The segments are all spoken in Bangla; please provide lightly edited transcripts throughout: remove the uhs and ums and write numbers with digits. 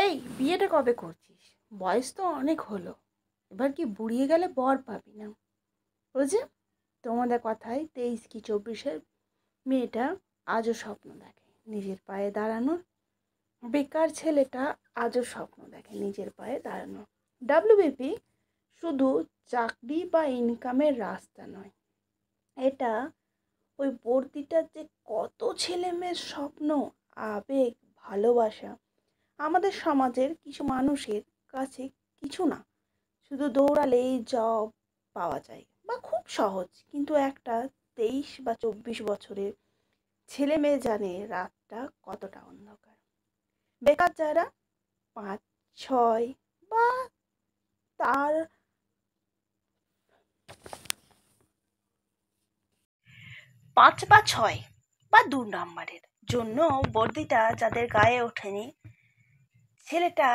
এই বিয়েটা কবে করছিস? বয়স তো অনেক হলো, এবার কি বুড়িয়ে গেলে বর পাবি না? ওই যে তোমাদের কথায় 23 কি 24-এর মেয়েটা আজও স্বপ্ন দেখে নিজের পায়ে দাঁড়ানোর। বেকার ছেলেটা আজও স্বপ্ন দেখে নিজের পায়ে দাঁড়ানোর। ডাব্লিউবিপি শুধু চাকরি বা ইনকামের রাস্তা নয়, এটা ওই বর্দিটার যে কত ছেলে মেয়ের স্বপ্ন, আবেগ, ভালোবাসা। আমাদের সমাজের কিছু মানুষের কাছে কিছু না, শুধু দৌড়ালেই জব পাওয়া যায় বা খুব সহজ, কিন্তু একটা 23 বা 24 বছরের ছেলে মেয়ে জানে রাতটা কতটা অন্ধকার। বেকার যারা 5, 6 বা তার 5 বা 6 বা 2 নম্বরের জন্য বর্দিটা যাদের গায়ে ওঠেনি, ছেলেটা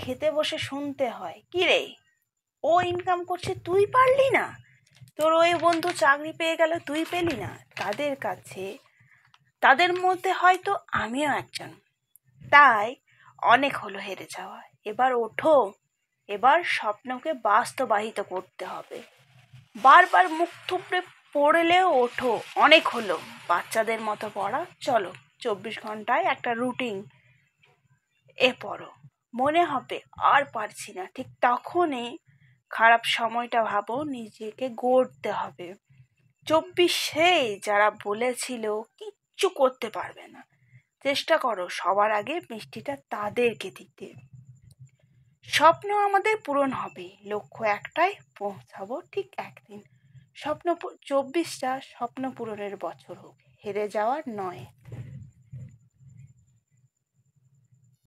খেতে বসে শুনতে হয়, কি রে ও ইনকাম করছে তুই পারলি না, তোর ওই বন্ধু চাকরি পেয়ে গেল তুই পেলি না। তাদের কাছে, তাদের মধ্যে হয়তো আমিও একজন। তাই অনেক হলো হেরে যাওয়া, এবার ওঠো, এবার স্বপ্নকে বাস্তবায়িত করতে হবে। বারবার মুখ থুবড়ে পড়লেও ওঠো, অনেক হলো। বাচ্চাদের মতো পড়া, চলো 24 ঘন্টায় একটা রুটিন এ পড়ো, মনে হবে আর পারছি না, ঠিক তখনই খারাপ সময়টা ভাবো, নিজেকে গড়তে হবে। 24-এ যারা বলেছিল কিচ্ছু করতে পারবে না, চেষ্টা করো সবার আগে মিষ্টিটা তাদেরকে দিতে। স্বপ্ন আমাদের পূরণ হবে, লক্ষ্য একটাই, পৌঁছাবো ঠিক একদিন। 24টা স্বপ্ন পূরণের বছর হোক, হেরে যাওয়ার নয়।